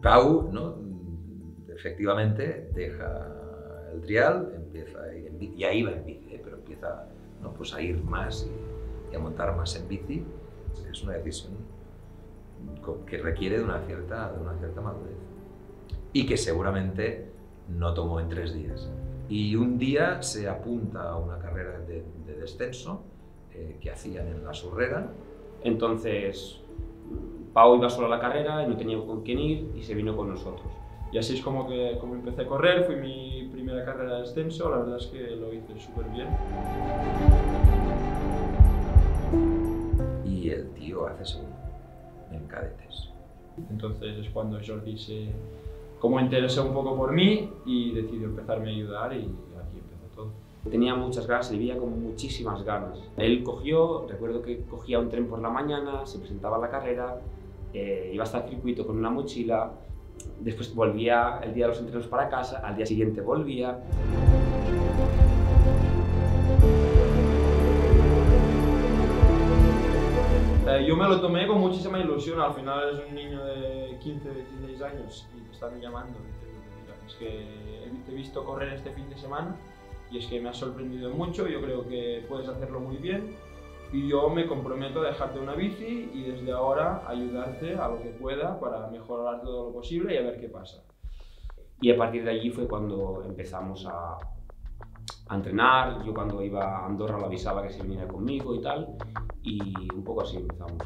Pau, ¿no?, efectivamente deja el trial, empieza a ir en bici, ya iba en bici, pero empieza, ¿no?, pues a ir más y a montar más en bici. Es una decisión que requiere de una cierta madurez y que seguramente no tomó en 3 días. Y un día se apunta a una carrera de descenso que hacían en la Surrera. Entonces Pau iba solo a la carrera y no tenía con quién ir y se vino con nosotros. Y así es como empecé a correr, fue mi primera carrera de descenso, la verdad es que lo hice súper bien. Y el tío hace segundo en cadetes. Entonces es cuando Jordi se interesó un poco por mí y decidió empezarme a ayudar y aquí empezó todo. Tenía muchas ganas, se veía con muchísimas ganas. Él recuerdo que cogía un tren por la mañana, se presentaba a la carrera, iba hasta el circuito con una mochila, después volvía el día de los entrenos para casa, al día siguiente volvía. Yo me lo tomé con muchísima ilusión, al final es un niño de 15, 16 años y te están llamando. Mira, es que te he visto correr este fin de semana y es que me ha sorprendido mucho, yo creo que puedes hacerlo muy bien y yo me comprometo a dejarte una bici y desde ahora ayudarte a lo que pueda para mejorar todo lo posible y a ver qué pasa. Y a partir de allí fue cuando empezamos a entrenar. Yo cuando iba a Andorra lo avisaba que se viniera conmigo y tal, y un poco así empezamos.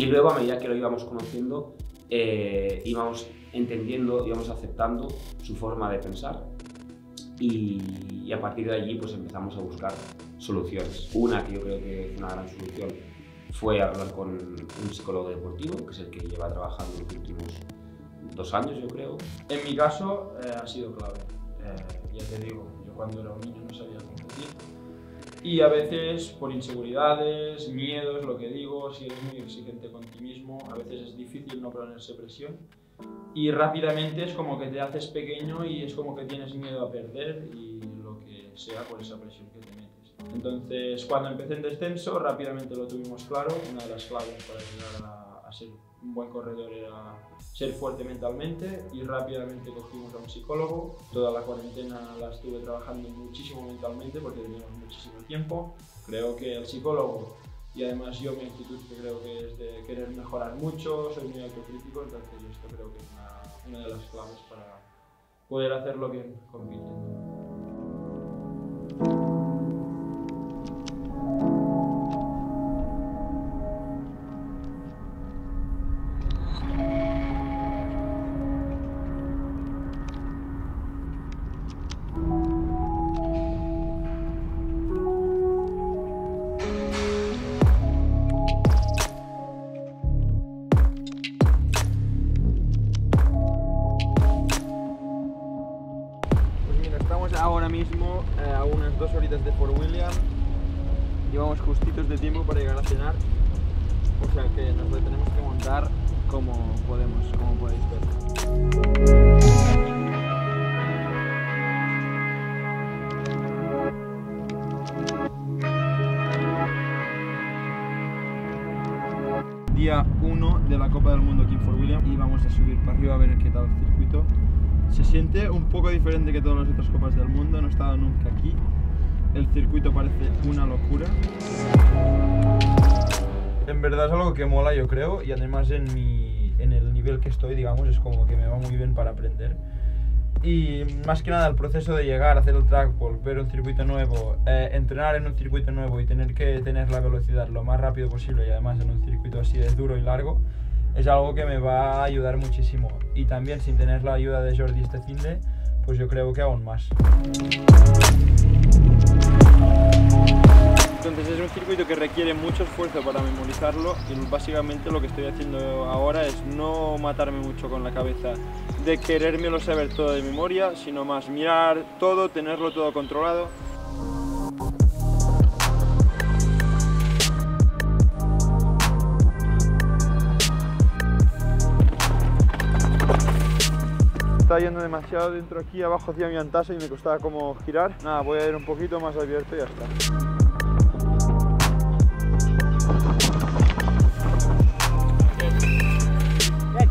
Y luego, a medida que lo íbamos conociendo, íbamos entendiendo, íbamos aceptando su forma de pensar y a partir de allí pues empezamos a buscar soluciones. Una que yo creo que fue una gran solución fue hablar con un psicólogo deportivo, que es el que lleva trabajando los últimos 2 años, yo creo. En mi caso ha sido clave. Ya te digo, yo cuando era un niño no sabía competir. Y a veces por inseguridades, miedos, lo que digo, si eres muy exigente con ti mismo, a veces es difícil no ponerse presión. Y rápidamente es como que te haces pequeño y es como que tienes miedo a perder y lo que sea por esa presión que te metes. Entonces, cuando empecé en descenso, rápidamente lo tuvimos claro. Una de las claves para llegar a ser un buen corredor era ser fuerte mentalmente y rápidamente cogimos a un psicólogo. Toda la cuarentena la estuve trabajando muchísimo mentalmente porque teníamos muchísimo tiempo. Creo que el psicólogo y además yo mi actitud que creo que es de querer mejorar mucho, soy muy autocrítico, entonces esto creo que es una de las claves para poder hacerlo bien compitiendo. Ahora mismo a unas 2 horitas de Fort William, llevamos justitos de tiempo para llegar a cenar, o sea que nos lo tenemos que montar como podemos, como podéis ver. Día 1 de la Copa del Mundo aquí en Fort William y vamos a subir para arriba a ver qué tal el circuito. Se siente un poco diferente que todas las otras copas del mundo, no he estado nunca aquí. El circuito parece una locura. En verdad es algo que mola, yo creo, y además en el nivel que estoy, digamos, es como que me va muy bien para aprender. Y más que nada el proceso de llegar a hacer el trackball, ver un circuito nuevo, entrenar en un circuito nuevo y tener que tener la velocidad lo más rápido posible y además en un circuito así de duro y largo, es algo que me va a ayudar muchísimo. Y también sin tener la ayuda de Jordi este finde, pues yo creo que aún más. Entonces es un circuito que requiere mucho esfuerzo para memorizarlo y básicamente lo que estoy haciendo ahora es no matarme mucho con la cabeza de querérmelo saber todo de memoria, sino más mirar todo, tenerlo todo controlado. Estaba yendo demasiado dentro aquí, abajo hacía mi antasa y me costaba como girar. Nada, voy a ir un poquito más abierto y ya está.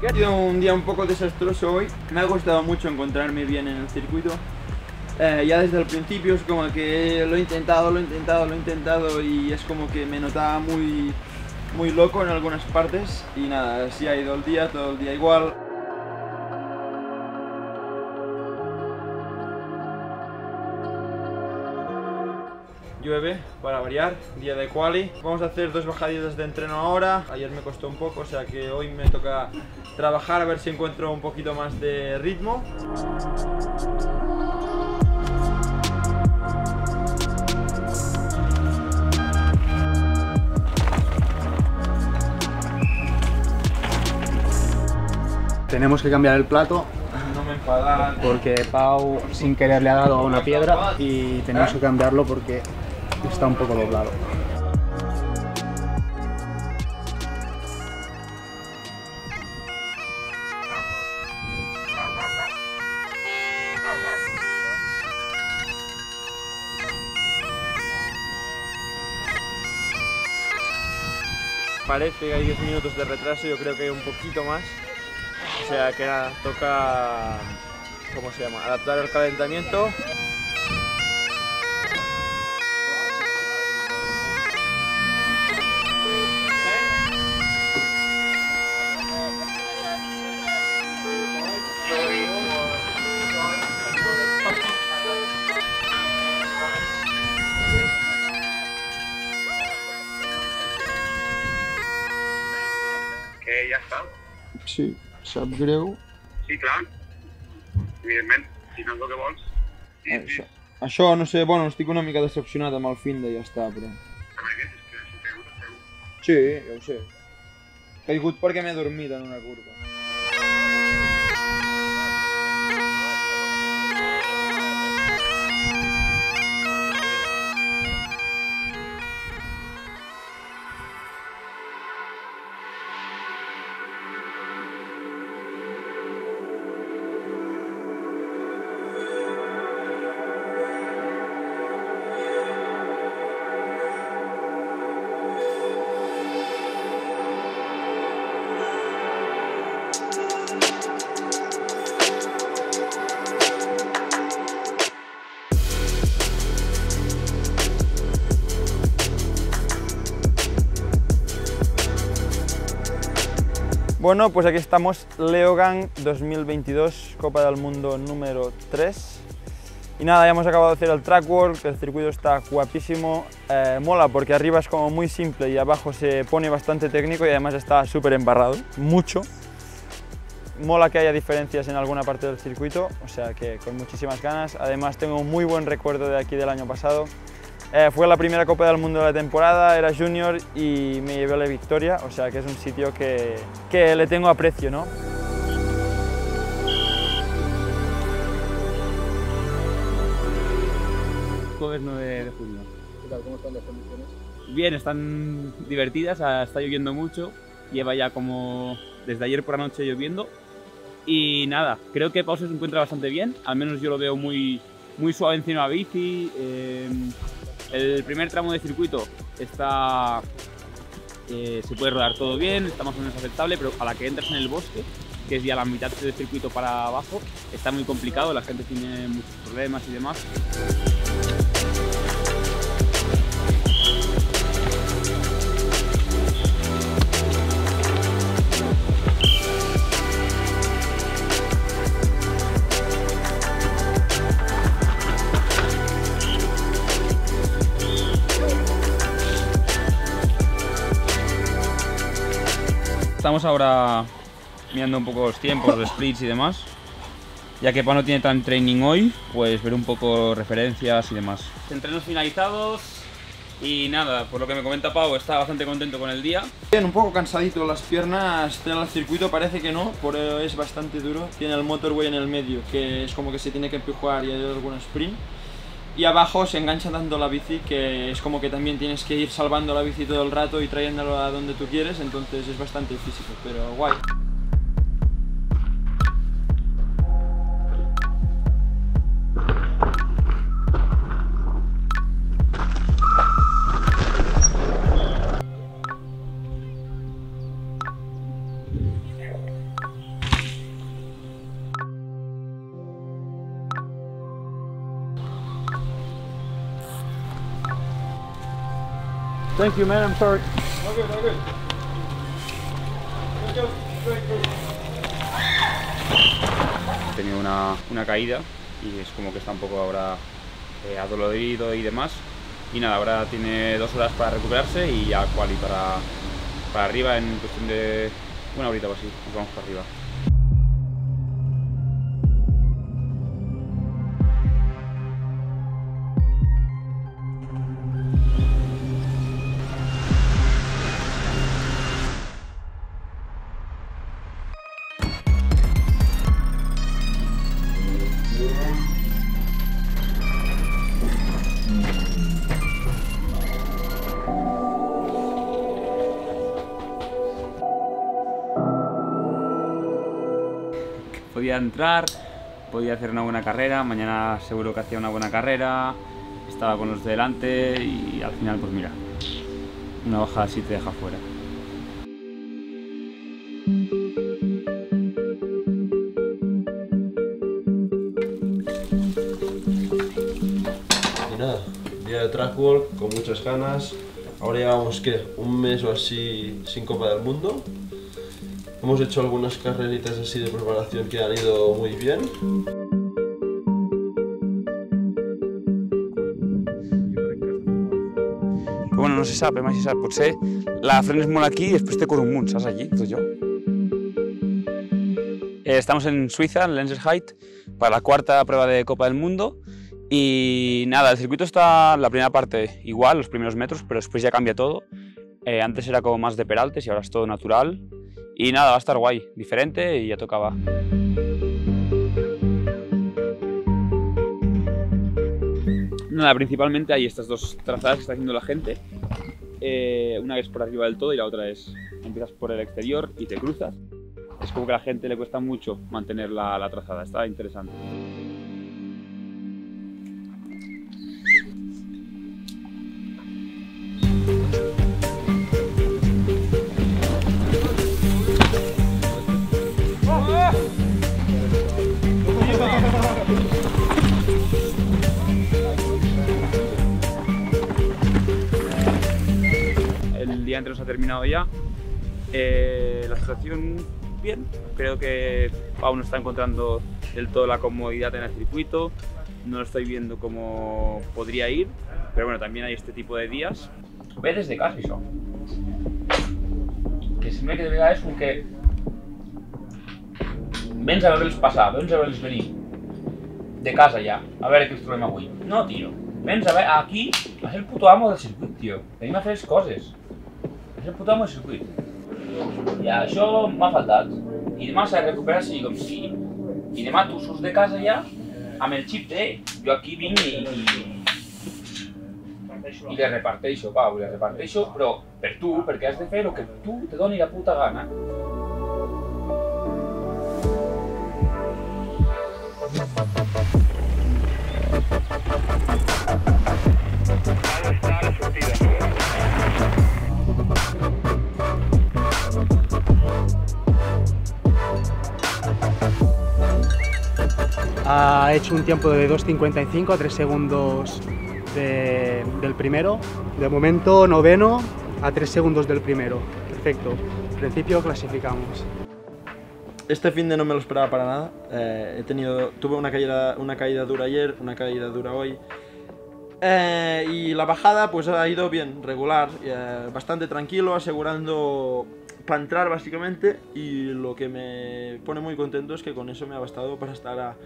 Ha sido un día un poco desastroso hoy. Me ha costado mucho encontrarme bien en el circuito. Ya desde el principio es como que lo he intentado y es como que me notaba muy loco en algunas partes. Y nada, así ha ido el día, todo el día igual. Llueve, para variar, día de quali. Vamos a hacer 2 bajaditas de entreno ahora. Ayer me costó un poco, o sea que hoy me toca trabajar a ver si encuentro un poquito más de ritmo. Tenemos que cambiar el plato. No me enfadan. Porque Pau sin querer le ha dado a una piedra y tenemos que cambiarlo porque está un poco doblado. Parece que hay 10 minutos de retraso, yo creo que hay un poquito más. O sea que nada, toca, ¿cómo se llama? Adaptar el calentamiento. Que ja està. Sí, sap greu. Sí, clar. Evidentment, si no és el que vols. Això, no sé, bueno, estic una mica decepcionat amb el finde i ja està, però... Però què? És que si caigut, has caigut. Sí, ja ho sé. Caigut perquè m'he dormit en una curva. Bueno, pues aquí estamos, Leogang 2022, Copa del Mundo número 3. Y nada, ya hemos acabado de hacer el track work, el circuito está guapísimo, mola porque arriba es como muy simple y abajo se pone bastante técnico y además está súper embarrado, mucho. Mola que haya diferencias en alguna parte del circuito, o sea que con muchísimas ganas. Además tengo un muy buen recuerdo de aquí del año pasado. Fue la primera Copa del Mundo de la temporada, era junior y me llevé la victoria, o sea que es un sitio que le tengo aprecio, ¿no? Jueves 9 de junio. ¿Qué tal? ¿Cómo están las condiciones? Bien, están divertidas, está lloviendo mucho, lleva ya como desde ayer por la noche lloviendo y nada, creo que Pau se encuentra bastante bien, al menos yo lo veo muy suave encima de la bici. El primer tramo de circuito está, se puede rodar todo bien, está más o menos aceptable, pero a la que entras en el bosque, que es ya la mitad del circuito para abajo, está muy complicado, la gente tiene muchos problemas y demás. estamos ahora mirando un poco los tiempos, los splits y demás. Ya que Pau no tiene tan training hoy, pues ver un poco referencias y demás. Entrenos finalizados y nada, por lo que me comenta Pau, está bastante contento con el día. Bien, un poco cansadito las piernas, el circuito parece que no, pero es bastante duro. Tiene el motorway en el medio, que es como que se tiene que empujar y hay algún sprint. Y abajo se engancha tanto la bici que es como que también tienes que ir salvando la bici todo el rato y trayéndola a donde tú quieres, entonces es bastante físico, pero guay. Thank you, man. I'm sorry. All good, all good. He tenido una caída y es como que está un poco ahora adolorido y demás. Y nada, ahora tiene 2 horas para recuperarse y ya quali para arriba en cuestión de una horita o así. Nos vamos para arriba. Podía entrar, podía hacer una buena carrera, mañana seguro que hacía una buena carrera, estaba con los de delante y al final pues mira, una bajada así te deja fuera. Y nada, día de track walk con muchas ganas. Ahora llevamos ¿qué? Un mes o así sin Copa del Mundo. Hemos hecho algunas carreritas así de preparación que han ido muy bien. Però bueno, no se sap, mai se sap. Potser la frenes molt aquí i després te corre un munt, saps, allí, tot jo. Estamos en Suiza, en Lenzerheide, para la 4ª prueba de Copa del Mundo. Y nada, el circuito está la primera parte igual, los primeros metros, pero después ya cambia todo. Antes era como más de peraltes y ahora es todo natural. Y nada, va a estar guay, diferente y ya tocaba. Nada, principalmente hay estas 2 trazadas que está haciendo la gente. Una que es por arriba del todo y la otra es, empiezas por el exterior y te cruzas. Es como que a la gente le cuesta mucho mantener la trazada, está interesante. El día entero se ha terminado ya. La situación bien, creo que Pau no está encontrando del todo la comodidad en el circuito, no lo estoy viendo como podría ir, pero bueno, también hay este tipo de días. Ve desde casa això. Que sembla que de vegades com que vens a veure'ls passar, vens a veure'ls venir de casa ja, a veure què ens trobem avui. No, tio, vens a veure aquí a ser el puto amo del circuit, tio. Venim a fer les coses. A ser el puto amo del circuit. I això m'ha faltat. I demà s'ha de recuperar sigui com sigui. I demà tu surts de casa ja amb el xip de jo aquí vinc i le reparteixo, Pau, le reparteixo, però per tu, perquè has de fer el que tu te doni la puta gana. Ha hecho un tiempo de 2.55 a 3 segundos del primero. De momento 9º a 3 segundos del primero. Perfecto. En principio clasificamos. Este fin de no me lo esperaba para nada. Tuve una caída dura ayer, una caída dura hoy. Y la bajada pues ha ido bien, regular, bastante tranquilo, asegurando para entrar básicamente, y lo que me pone muy contento es que con eso me ha bastado para estar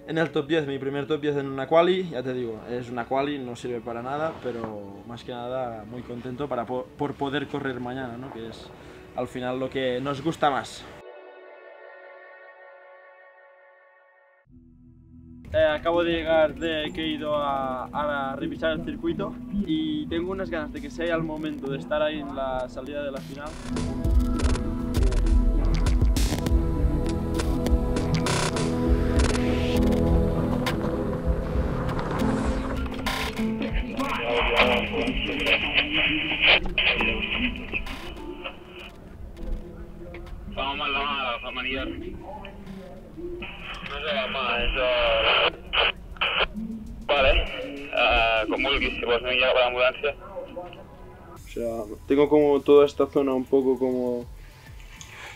en el top 10, mi primer top 10 en una quali. Ya te digo, es una quali, no sirve para nada, pero más que nada muy contento por poder correr mañana, ¿no? Que es al final lo que nos gusta más. Acabo de llegar de que he ido a revisar el circuito y tengo unas ganas de que sea el momento de estar ahí en la salida de la final. Vamos a la familiar. No sé, home, Vale, com vulguis, si vols venir a la ambulancia. O sea, tengo como toda esta zona un poco como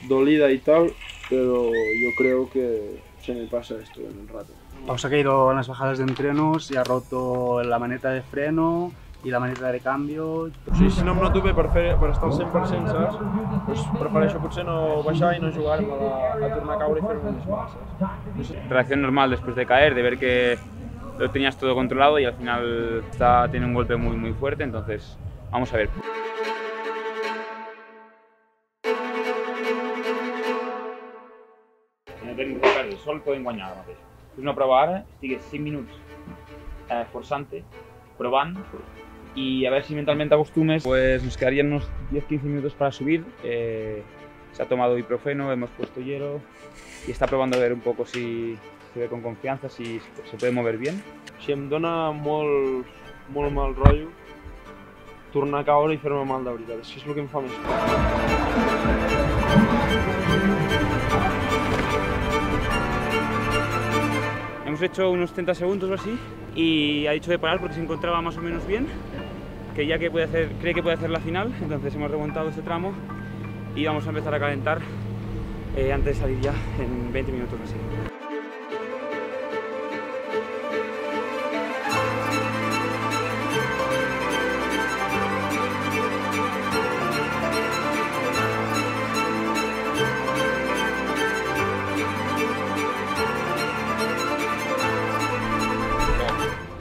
dolida y tal, pero yo creo que se me pasa esto en un rato. Pau se ha caído en las bajadas de entrenos y ha roto la maneta de freno i la maneta de canvi. Sí, si no em noto bé per estar al 100%, saps? Doncs prefereixo potser no baixar i no jugar-me a tornar a caure i fer-me més mal, saps? Reacción normal después de caer, de ver que lo tenías todo controlado y al final tiene un golpe muy fuerte, entonces vamos a ver. El sol podem guanyar ara mateix. És una prova ara, estigues 5 minuts forçant-te, provant, y a ver si mentalmente te acostumes. Pues nos quedarían unos 10-15 minutos para subir. Se ha tomado ibuprofeno, hemos puesto hielo y está probando a ver un poco si se ve con confianza, si se puede mover bien. Si em dona molt mal rotllo tornar a caure i fer-me mal de veritat, és que és el que em fa més por. Hemos hecho unos 30 segundos o así y ha dicho de parar porque se encontraba más o menos bien, que ya que cree que puede hacer la final, entonces hemos remontado este tramo y vamos a empezar a calentar antes de salir ya en 20 minutos o así.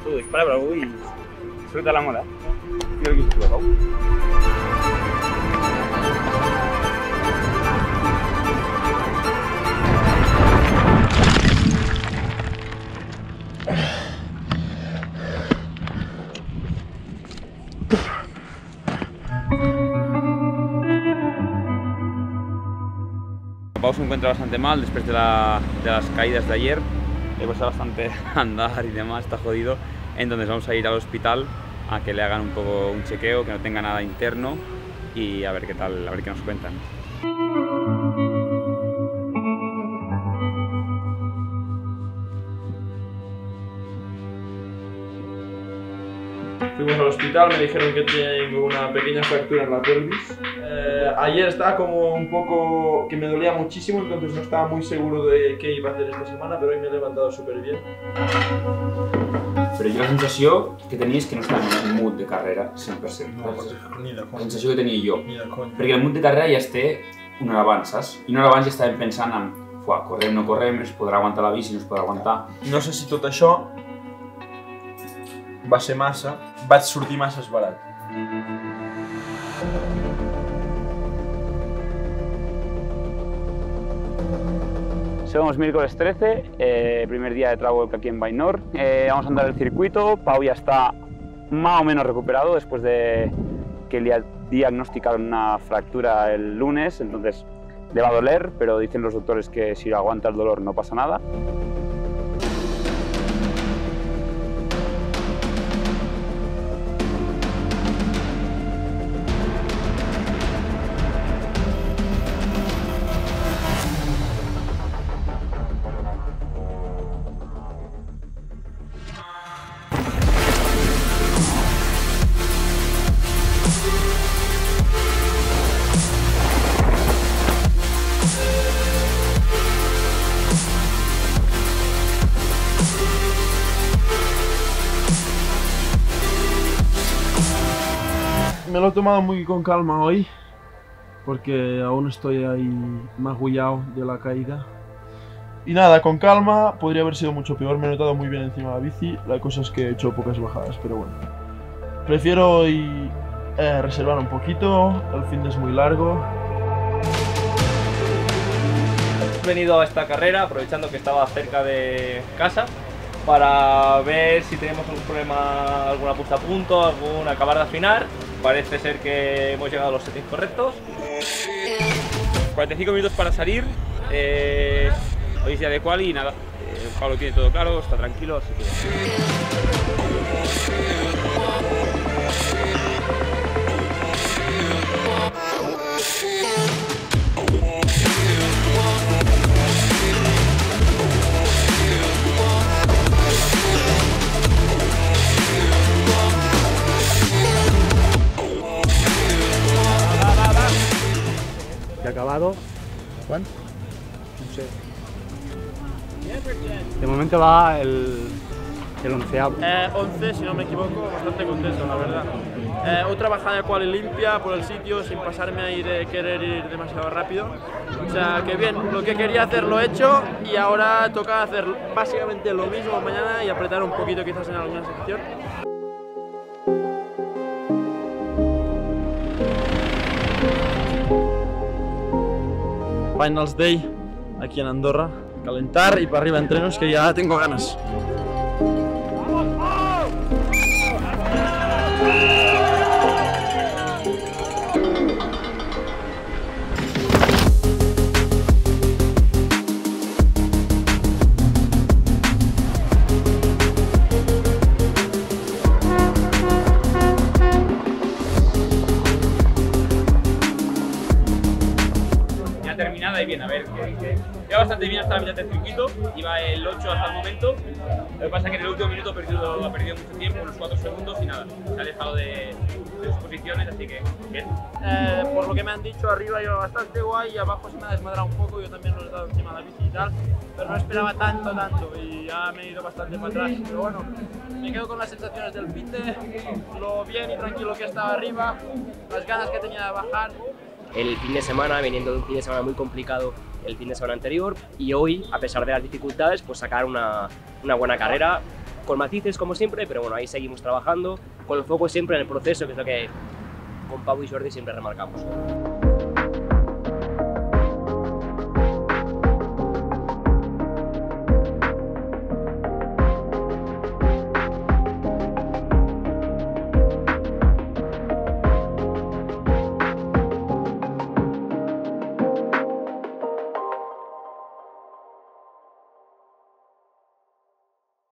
Tú dispara, bravo, y suelta la mola. Mira que se Pau. Pau se encuentra bastante mal después de las caídas de ayer. Le cuesta bastante andar y demás, está jodido. Entonces vamos a ir al hospital a que le hagan un poco un chequeo, que no tenga nada interno y a ver qué tal, a ver qué nos cuentan. Fuimos al hospital, me dijeron que tengo una pequeña fractura en la pelvis. Ayer estaba como un poco que me dolía muchísimo, entonces no estaba muy seguro de qué iba a hacer esta semana, pero hoy me he levantado súper bien. Però jo la sensació que tenia és que no estava en un mood de carrera 100%. No, ni de La conya. sensació que tenia jo. Ni de conya. Perquè el mood de carrera ja es té una hora abans, saps? I una hora abans ja estàvem pensant en correm, no correm, es podrà aguantar la bici, no es podrà aguantar. No sé si tot això va ser massa, vaig sortir massa esbarat. Somos miércoles 13, primer día de trabajo aquí en Bainor. Vamos a andar el circuito. Pau ya está más o menos recuperado después de que le diagnosticaron una fractura el lunes, entonces le va a doler, pero dicen los doctores que si aguanta el dolor no pasa nada. Me lo he tomado muy con calma hoy porque aún estoy ahí magullado de la caída. Y nada, con calma, podría haber sido mucho peor, me he notado muy bien encima de la bici, la cosa es que he hecho pocas bajadas, pero bueno. Prefiero hoy reservar un poquito, el fin de es muy largo. He venido a esta carrera aprovechando que estaba cerca de casa para ver si tenemos algún problema, alguna puesta a punto, algún acabar de afinar. Parece ser que hemos llegado a los settings correctos. 45 minutos para salir. Hoy es día de quali y nada, Pablo tiene todo claro, está tranquilo, así que... ¿Ya ha acabado? ¿Cuánto? No sé. De momento va el 11avo. 11, si no me equivoco, bastante contento, la verdad. Otra bajada de quali limpia por el sitio, sin pasarme a querer ir demasiado rápido. O sea, que bien, lo que quería hacer lo he hecho y ahora toca hacer básicamente lo mismo mañana y apretar un poquito quizás en alguna sección. Finals Day aquí en Andorra, calentar y para arriba entrenos que ya tengo ganas. Terminada y bien, a ver qué dice. Iba bastante bien hasta la mitad del circuito, iba el 8 hasta el momento. Lo que pasa es que en el último minuto ha perdido mucho tiempo, unos 4 segundos y nada, se ha alejado de sus posiciones, así que bien. Por lo que me han dicho, arriba iba bastante guay y abajo se me ha desmadrado un poco, yo también lo he dado encima de la bici y tal, pero no esperaba tanto y ya me he ido bastante para atrás. Pero bueno, me quedo con las sensaciones del fin de lo bien y tranquilo que estaba arriba, las ganas que tenía de bajar. El fin de semana, viniendo de un fin de semana muy complicado el fin de semana anterior, y hoy, a pesar de las dificultades, pues sacar una buena carrera, con matices como siempre, pero bueno, ahí seguimos trabajando, con el foco siempre en el proceso, que es lo que con Pau y Jordi siempre remarcamos.